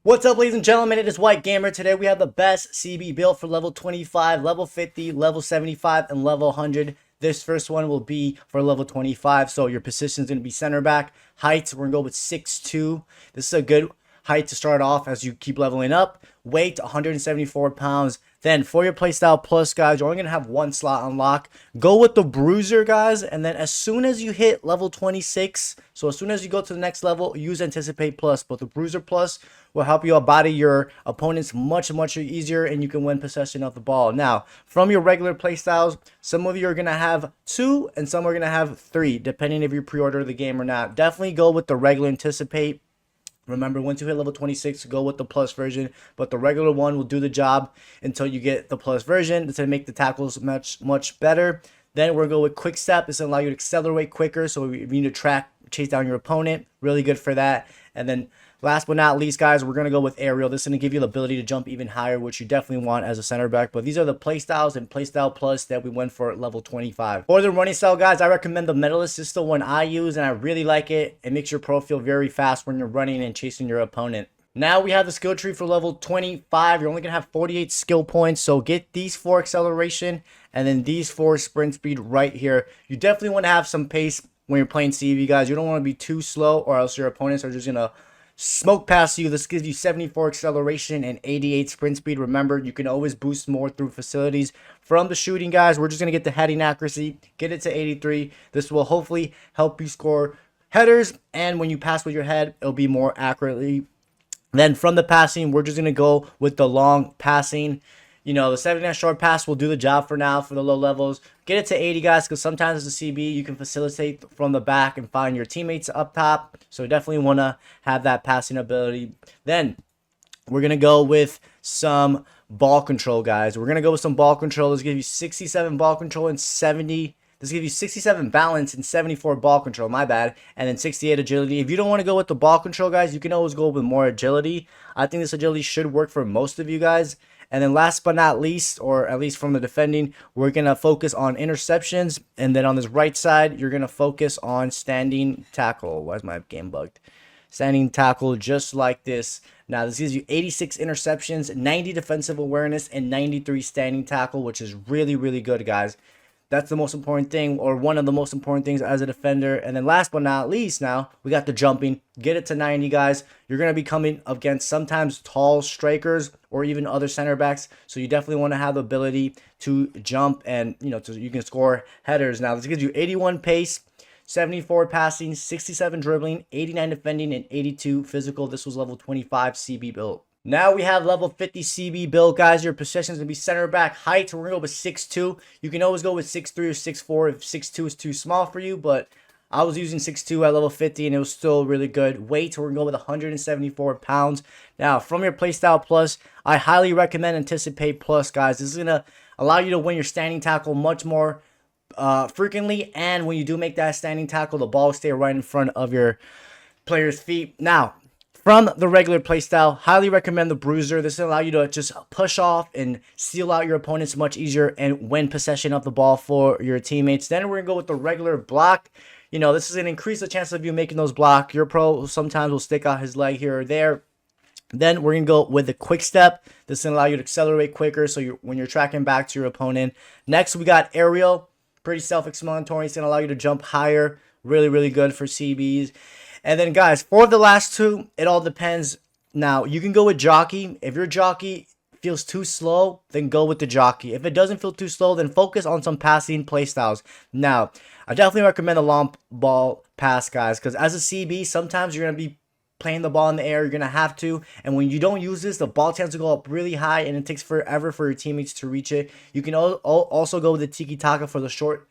What's up, ladies and gentlemen? It is White Gamer. Today we have the best CB build for level 25, level 50, level 75, and level 100. This first one will be for level 25, so your position is going to be center back. Height, we're going to go with 6'2". This is a good height to start off as you keep leveling up. Weight, 174 pounds. Then for your playstyle plus, guys, you're only going to have one slot unlock. Go with the bruiser, guys, and then as soon as you hit level 26, so as soon as you go to the next level, use anticipate plus. But the bruiser plus will help you body your opponents much easier, and you can win possession of the ball. Now, from your regular playstyles, some of you are going to have 2 and some are going to have 3, depending if you pre-order the game or not. Definitely go with the regular anticipate. Remember, once you hit level 26, go with the plus version, but the regular one will do the job until you get the plus version to make the tackles much better. Then we're going to go with quick step. This will allow you to accelerate quicker, so if you need to chase down your opponent, really good for that. And then last but not least, guys, we're going to go with aerial. This is going to give you the ability to jump even higher, which you definitely want as a center back. But these are the playstyles and playstyle plus that we went for at level 25. For the running style, guys, I recommend the medalist. This is the one I use, and I really like it. It makes your pro feel very fast when you're running and chasing your opponent. Now we have the skill tree for level 25. You're only going to have 48 skill points, so get these 4 acceleration and then these 4 sprint speed right here. You definitely want to have some pace when you're playing CV, guys. You don't want to be too slow, or else your opponents are just going to smoke past you. This gives you 74 acceleration and 88 sprint speed. Remember, you can always boost more through facilities. From the shooting, guys, we're just going to get the heading accuracy, get it to 83. This will hopefully help you score headers, and when you pass with your head, it'll be more accurately. Then from the passing, we're just going to go with the long passing. You know, the 79 short pass will do the job for now for the low levels. Get it to 80, guys, because sometimes as a CB, you can facilitate from the back and find your teammates up top. So definitely want to have that passing ability. Then we're going to go with some ball control, guys. We're going to go with some ball control. This gives you 67 ball control and 70. This gives you 67 balance and 74 ball control, my bad, and then 68 agility. If you don't want to go with the ball control, guys, you can always go with more agility. I think this agility should work for most of you guys. And then last but not least, or at least from the defending, we're going to focus on interceptions. And then on this right side, you're going to focus on standing tackle. Why is my game bugged? Standing tackle, just like this. Now, this gives you 86 interceptions, 90 defensive awareness, and 93 standing tackle, which is really good, guys. That's the most important thing, or one of the most important things as a defender. And then last but not least, now we got the jumping. Get it to 90, guys. You're going to be coming against sometimes tall strikers or even other center backs. So you definitely want to have the ability to jump and, you know, you can score headers. Now, this gives you 81 pace, 74 passing, 67 dribbling, 89 defending, and 82 physical. This was level 25 CB build. Now we have level 50 CB build, guys. Your position is going to be center back. Height, we're going to go with 6'2". You can always go with 6'3" or 6'4" if 6'2" is too small for you, but I was using 6'2" at level 50, and it was still really good. Weight, we're going to go with 174 pounds. Now, from your playstyle plus, I highly recommend Anticipate Plus, guys. This is going to allow you to win your standing tackle much more frequently, and when you do make that standing tackle, the ball will stay right in front of your player's feet. Now, from the regular playstyle, highly recommend the bruiser. This will allow you to just push off and seal out your opponents much easier and win possession of the ball for your teammates. Then we're going to go with the regular block. You know, this is going to increase the chance of you making those block. Your pro sometimes will stick out his leg here or there. Then we're going to go with the quick step. This will allow you to accelerate quicker so when you're tracking back to your opponent. Next, we got aerial. Pretty self-explanatory. It's going to allow you to jump higher. Really good for CBs. And then, guys, for the last two, it all depends. Now, you can go with jockey. If your jockey feels too slow, then go with the jockey. If it doesn't feel too slow, then focus on some passing playstyles. Now, I definitely recommend a long ball pass, guys, because as a CB, sometimes you're going to be playing the ball in the air. You're going to have to. And when you don't use this, the ball tends to go up really high, and it takes forever for your teammates to reach it. You can also go with the tiki-taka for the short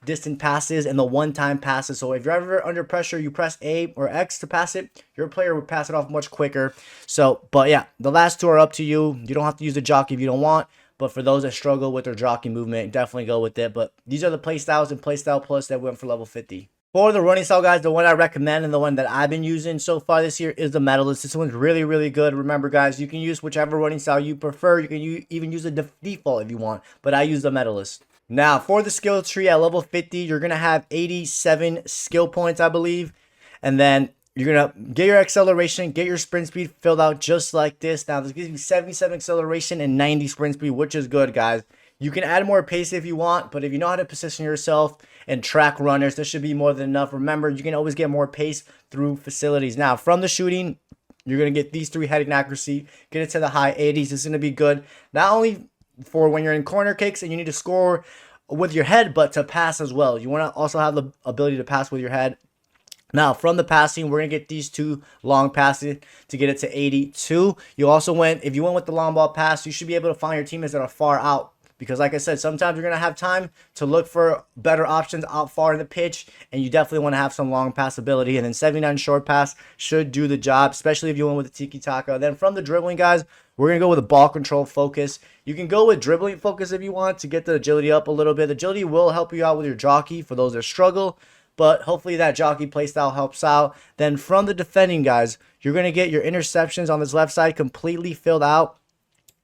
distant passes and the one-time passes. So if you're ever under pressure, you press A or X to pass it, your player would pass it off much quicker. So, but yeah, the last two are up to you. You don't have to use the jockey if you don't want, but for those that struggle with their jockey movement, definitely go with it. But these are the play styles and playstyle plus that went for level 50. For the running style, guys, the one I recommend and the one that I've been using so far this year is the medalist. This one's really good. Remember, guys, you can use whichever running style you prefer. You can even use the default if you want, but I use the medalist. Now, for the skill tree at level 50, you're going to have 87 skill points, I believe. And then You're going to get your acceleration, get your sprint speed filled out just like this. Now, this gives you 77 acceleration and 90 sprint speed, which is good, guys. You can add more pace if you want, but if you know how to position yourself and track runners, this should be more than enough. Remember, you can always get more pace through facilities. Now, from the shooting, you're going to get these 3 heading accuracy, get it to the high 80s. This is going to be good, not only for when you're in corner kicks and you need to score with your head, but to pass as well. You want to also have the ability to pass with your head. Now, from the passing, we're going to get these 2 long passes to get it to 82. You also if you went with the long ball pass, you should be able to find your teammates that are far out. Because like I said, sometimes you're going to have time to look for better options out far in the pitch, and you definitely want to have some long pass ability. And then 79 short pass should do the job, especially if you went with the tiki-taka. Then from the dribbling, guys, we're going to go with a ball control focus. You can go with dribbling focus if you want to get the agility up a little bit. The agility will help you out with your jockey for those that struggle, but hopefully that jockey playstyle helps out. Then from the defending, guys, you're going to get your interceptions on this left side completely filled out.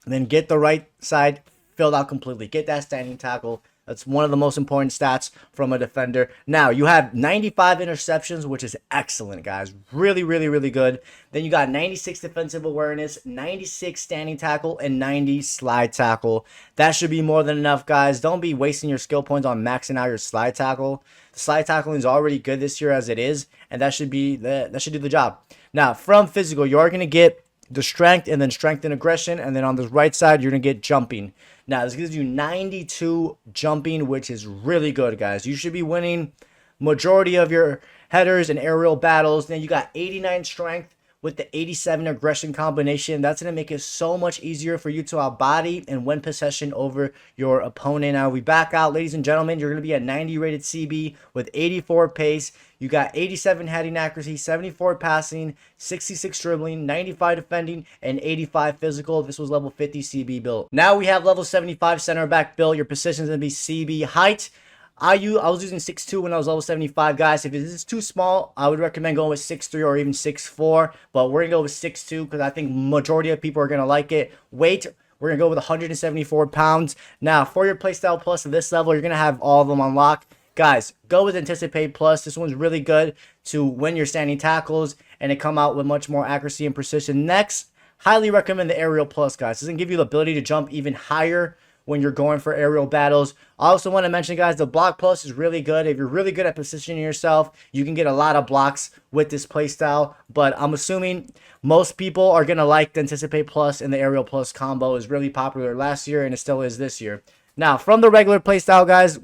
And then get the right side filled out completely. Get that standing tackle. That's one of the most important stats from a defender. Now, you have 95 interceptions, which is excellent, guys. Really, really, really good. Then you got 96 defensive awareness, 96 standing tackle, and 90 slide tackle. That should be more than enough, guys. Don't be wasting your skill points on maxing out your slide tackle. The slide tackling is already good this year as it is, and that should do the job. Now, from physical, you are going to get the strength and then strength and aggression, and then on the right side you're gonna get jumping. Now this gives you 92 jumping, which is really good, guys. You should be winning majority of your headers and aerial battles. Then you got 89 strength with the 87 aggression combination. That's going to make it so much easier for you to outbody and win possession over your opponent. Now we back out, ladies and gentlemen. You're going to be at 90 rated CB with 84 pace. You got 87 heading accuracy, 74 passing, 66 dribbling, 95 defending, and 85 physical. This was level 50 CB build. Now we have level 75 center back build. Your position is going to be CB. Height, I was using 6'2" when I was level 75, guys. If this is too small, I would recommend going with 6'3" or even 6'4", but we're going to go with 6'2" because I think majority of people are going to like it. Weight, we're going to go with 174 pounds. Now, for your playstyle plus at this level, you're going to have all of them unlocked. Guys, go with Anticipate Plus. This one's really good to win your standing tackles and it come out with much more accuracy and precision. Next, highly recommend the Aerial Plus, guys. This is going to give you the ability to jump even higher when you're going for aerial battles. I also want to mention, guys, the Block Plus is really good. If you're really good at positioning yourself, you can get a lot of blocks with this playstyle. But I'm assuming most people are going to like the Anticipate Plus, and the Aerial Plus combo is really popular last year and it still is this year. Now, from the regular playstyle, guys,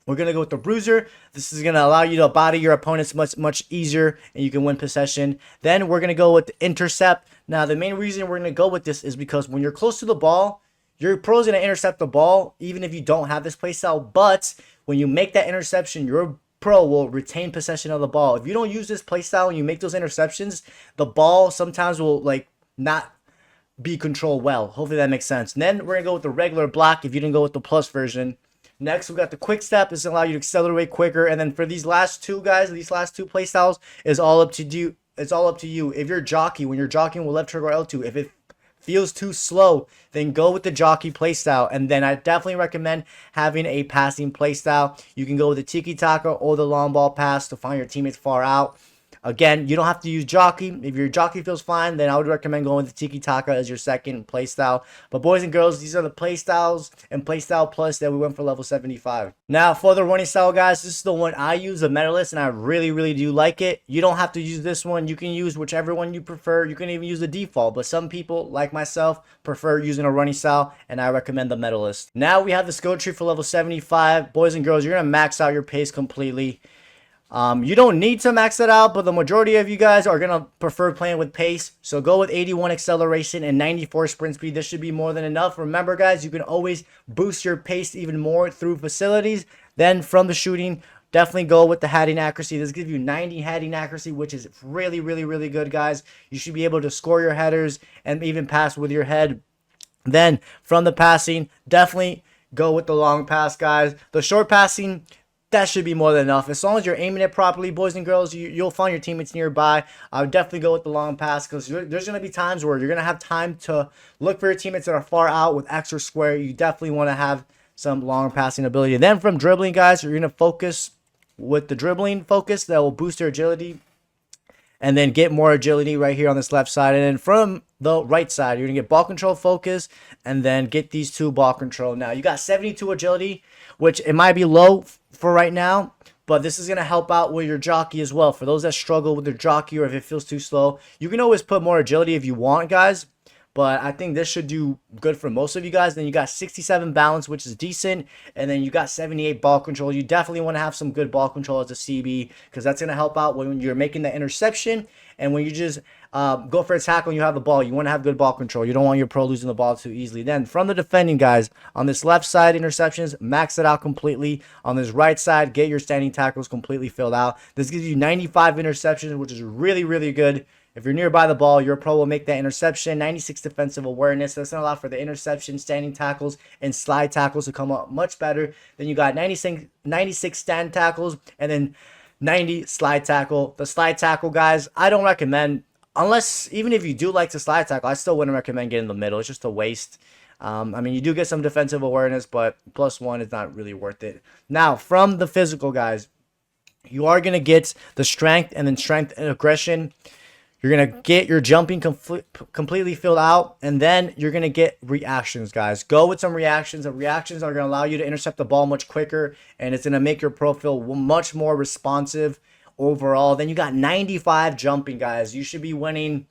we're going to go with the Bruiser. This is going to allow you to body your opponents much easier, and you can win possession. Then we're going to go with the Intercept. Now, the main reason we're going to go with this is because when you're close to the ball, your pro is going to intercept the ball even if you don't have this playstyle. But when you make that interception, your pro will retain possession of the ball. If you don't use this playstyle and you make those interceptions, the ball sometimes will not be controlled well. Hopefully that makes sense. And then we're going to go with the regular block if you didn't go with the plus version. Next, we got the Quick Step. This will allow you to accelerate quicker. And then for these last two, guys, these last two playstyles is all up to you. It's all up to you. If you're jockey, when you're jockeying with left trigger L2, if it feels too slow, then go with the jockey playstyle. And then I definitely recommend having a passing playstyle. You can go with the tiki-taka or the long ball pass to find your teammates far out. Again, you don't have to use jockey. If your jockey feels fine, then I would recommend going with the tiki-taka as your second playstyle. But boys and girls, these are the playstyles and playstyle plus that we went for level 75. Now, for the running style, guys, this is the one I use, the Medalist, and I really, really do like it. You don't have to use this one. You can use whichever one you prefer. You can even use the default, but some people, like myself, prefer using a running style, and I recommend the Medalist. Now, we have the skill tree for level 75. Boys and girls, you're going to max out your pace completely. You don't need to max it out, but the majority of you guys are going to prefer playing with pace. So go with 81 acceleration and 94 sprint speed. This should be more than enough. Remember, guys, you can always boost your pace even more through facilities. Then from the shooting, definitely go with the heading accuracy. This gives you 90 heading accuracy, which is really, really, really good, guys. You should be able to score your headers and even pass with your head. Then from the passing, definitely go with the long pass, guys. The short passing, that should be more than enough. As long as you're aiming it properly, boys and girls, you'll find your teammates nearby. I would definitely go with the long pass because there's going to be times where you're going to have time to look for your teammates that are far out with extra square. You definitely want to have some long passing ability. Then from dribbling, guys, you're going to focus with the dribbling focus that will boost your agility. and then get more agility right here on this left side. And then from the right side, you're going to get ball control focus, and then get these 2 ball control. Now, you got 72 agility, which it might be low for right now, but this is going to help out with your jockey as well. For those that struggle with their jockey, or if it feels too slow, you can always put more agility if you want, guys. But I think this should do good for most of you guys. Then you got 67 balance, which is decent. And then you got 78 ball control. You definitely want to have some good ball control as a CB, because that's going to help out when you're making the interception. And when you just go for a tackle and you have the ball, you want to have good ball control. You don't want your pro losing the ball too easily. Then from the defending, guys, on this left side, interceptions, max it out completely. On this right side, get your standing tackles completely filled out. This gives you 95 interceptions, which is really, really good. If you're nearby the ball, your pro will make that interception. 96 defensive awareness. That's going to allow for the interception, standing tackles, and slide tackles to come up much better. Then you got 96 stand tackles, and then 90 slide tackle. The slide tackle, guys, I don't recommend, unless, even if you do like to slide tackle, I still wouldn't recommend getting the middle. It's just a waste. I mean, you do get some defensive awareness, but +1 is not really worth it. Now, from the physical, guys, you are going to get the strength, and then strength and aggression. You're going to get your jumping completely filled out, and then you're going to get reactions, guys. Go with some reactions. The reactions are going to allow you to intercept the ball much quicker, and it's going to make your pro feel much more responsive overall. Then you got 95 jumping, guys. You should be winning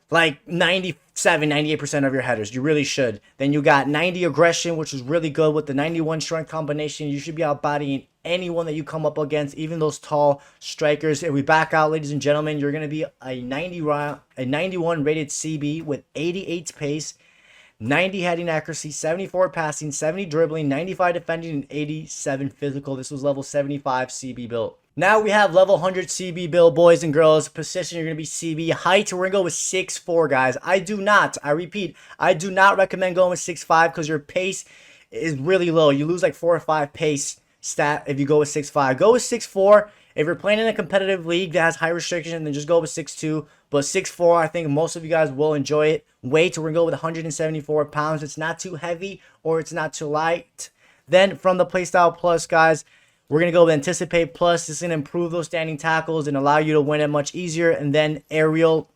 like 97, 98% of your headers. You really should. Then you got 90 aggression, which is really good with the 91 strength combination. You should be outbodying anyone that you come up against, even those tall strikers. If we back out, ladies and gentlemen, you're going to be a 91 rated CB with 88 pace, 90 heading accuracy, 74 passing, 70 dribbling, 95 defending, and 87 physical. This was level 75 CB built. Now we have level 100 CB build, boys and girls. Position, you're going to be CB. Height, we're going to go with 6'4", guys. I repeat, I do not recommend going with 6'5", because your pace is really low. You lose like 4 or 5 pace stat if you go with 6'5". Go with 6'4". If you're playing in a competitive league that has high restriction, then just go with 6'2". But 6'4", I think most of you guys will enjoy it. Weight, we're going to go with 174 pounds. It's not too heavy or it's not too light. Then from the Playstyle Plus, guys, we're going to go with Anticipate Plus. This is going to improve those standing tackles and allow you to win it much easier. And then Aerial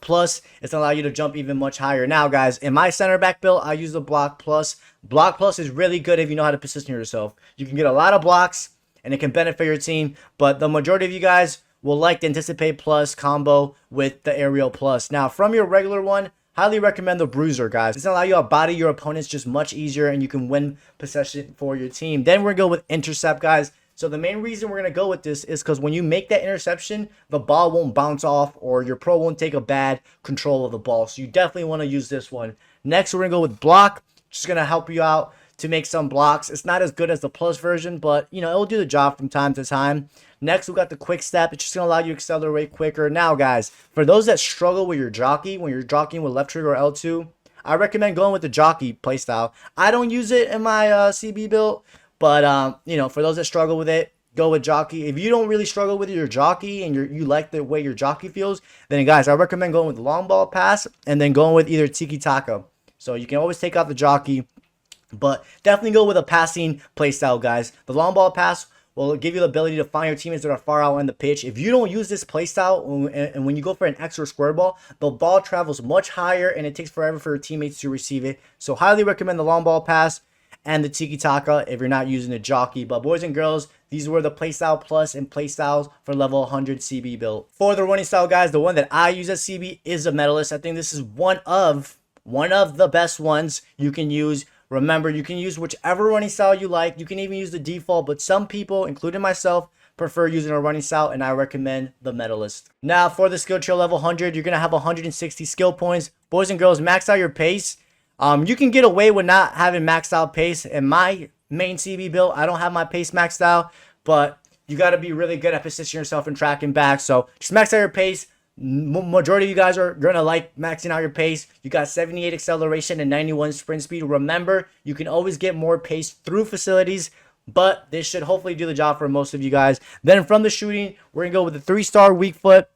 Plus, it's going to allow you to jump even much higher. Now, guys, in my center back build, I use the Block Plus. Block Plus is really good if you know how to position yourself. You can get a lot of blocks, and it can benefit your team. But the majority of you guys will like the Anticipate Plus combo with the Aerial Plus. Now, from your regular one, highly recommend the Bruiser, guys. It's going to allow you to body your opponents just much easier, and you can win possession for your team. Then we're going to go with Intercept, guys. So the main reason we're going to go with this is because when you make that interception, the ball won't bounce off, or your pro won't take a bad control of the ball. So you definitely want to use this one. Next, we're going to go with Block. Just going to help you out to make some blocks. It's not as good as the Plus version, but, you know, it'll do the job from time to time. Next, we got the Quick Step. It's just going to allow you to accelerate quicker. Now, guys, for those that struggle with your jockey, when you're jockeying with left trigger or L2, I recommend going with the jockey playstyle. I don't use it in my CB build, but, you know, for those that struggle with it, go with jockey. If you don't really struggle with your jockey and you like the way your jockey feels, then, guys, I recommend going with the long ball pass and then going with either Tiki Taka. So you can always take out the jockey, but definitely go with a passing playstyle, guys. The long ball pass will give you the ability to find your teammates that are far out on the pitch. If you don't use this playstyle, and when you go for an X or square ball, the ball travels much higher and it takes forever for your teammates to receive it. So highly recommend the long ball pass and the Tiki Taka if you're not using the jockey. But boys and girls, these were the Playstyle Plus and Playstyles for level 100 CB build. For the running style, guys, the one that I use as CB is a Medalist. I think this is one of the best ones you can use. Remember, you can use whichever running style you like. You can even use the default, but some people, including myself, prefer using a running style, and I recommend the Medalist. Now, for the skill tree level 100, you're going to have 160 skill points. Boys and girls, max out your pace. You can get away with not having maxed out pace. In my main CB build, I don't have my pace maxed out, but you got to be really good at positioning yourself and tracking back. So just max out your pace. Majority of you guys are going to like maxing out your pace. You got 78 acceleration and 91 sprint speed. Remember, you can always get more pace through facilities, but this should hopefully do the job for most of you guys. Then from the shooting, we're going to go with the 3-star weak foot,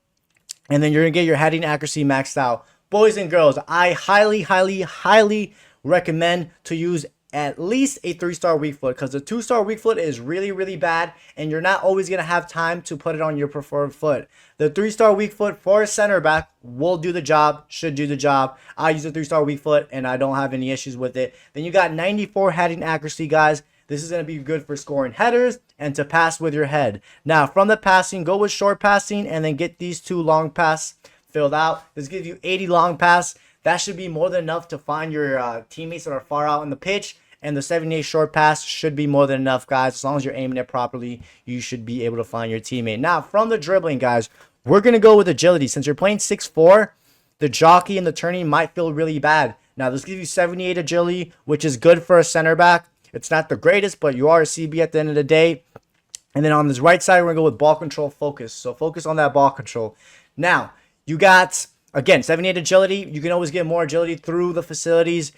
and then you're going to get your heading accuracy maxed out. Boys and girls, I highly recommend to use at least a 3-star weak foot, because the 2-star weak foot is really, really bad, and you're not always going to have time to put it on your preferred foot. The 3-star weak foot for a center back will do the job, should do the job. I use a 3-star weak foot, and I don't have any issues with it. Then you got 94 heading accuracy, guys. This is going to be good for scoring headers and to pass with your head. Now, from the passing, go with short passing, and then get these 2 long pass filled out. This gives you 80 long pass. That should be more than enough to find your teammates that are far out on the pitch. And the 78 short pass should be more than enough, guys. As long as you're aiming it properly, you should be able to find your teammate. Now, from the dribbling, guys, we're going to go with agility. Since you're playing 6'4", the jockey and the turning might feel really bad. Now, this gives you 78 agility, which is good for a center back. It's not the greatest, but you are a CB at the end of the day. And then on this right side, we're going to go with ball control focus. So focus on that ball control. Now, you got, again, 78 agility. You can always get more agility through the facilities.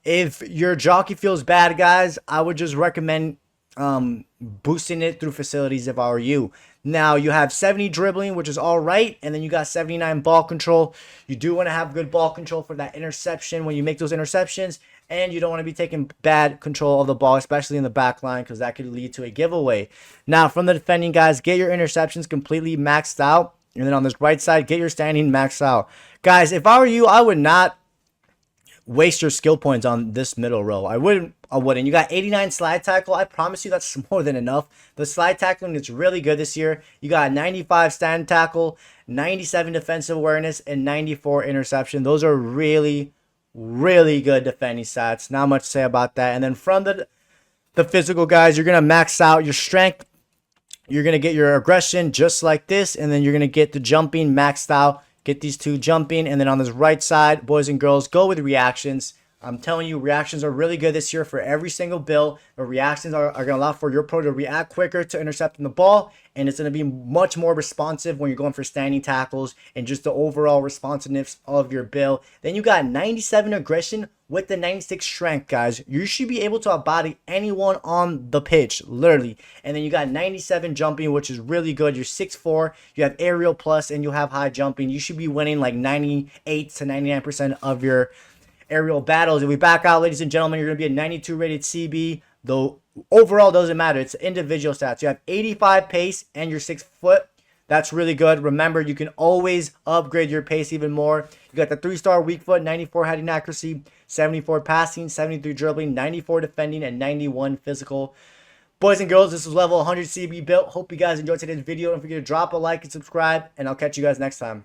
If your jockey feels bad, guys, I would just recommend boosting it through facilities if I were you. Now, you have 70 dribbling, which is all right, and then you got 79 ball control. You do want to have good ball control for that interception when you make those interceptions, and you don't want to be taking bad control of the ball, especially in the back line, because that could lead to a giveaway. Now, from the defending, guys, get your interceptions completely maxed out, and then on this right side, get your standing maxed out. Guys, if I were you, I would not waste your skill points on this middle row. I wouldn't. You got 89 slide tackle. I promise you that's more than enough. The slide tackling is really good this year. You got 95 stand tackle, 97 defensive awareness, and 94 interception. Those are really, really good defending stats. Not much to say about that. And then from the physical, guys, you're going to max out your strength. You're going to get your aggression just like this, and then you're going to get the jumping maxed out. Get these 2 jumping, and then on this right side, boys and girls, go with reactions. I'm telling you, reactions are really good this year for every single build. The reactions are going to allow for your pro to react quicker to intercepting the ball, and it's going to be much more responsive when you're going for standing tackles and just the overall responsiveness of your build. Then you got 97 aggression with the 96 strength, guys. You should be able to outbody anyone on the pitch, literally. And then you got 97 jumping, which is really good. You're 6'4", you have aerial plus, and you have high jumping. You should be winning like 98 to 99% of your aerial battles. If we back out, ladies and gentlemen, you're going to be a 92 rated CB, though overall doesn't matter. It's individual stats. You have 85 pace and you're 6 foot. That's really good. Remember, you can always upgrade your pace even more. You got the 3-star weak foot, 94 heading accuracy, 74 passing, 73 dribbling, 94 defending, and 91 physical. Boys and girls, this is level 100 CB built. Hope you guys enjoyed today's video. Don't forget to drop a like and subscribe, and I'll catch you guys next time.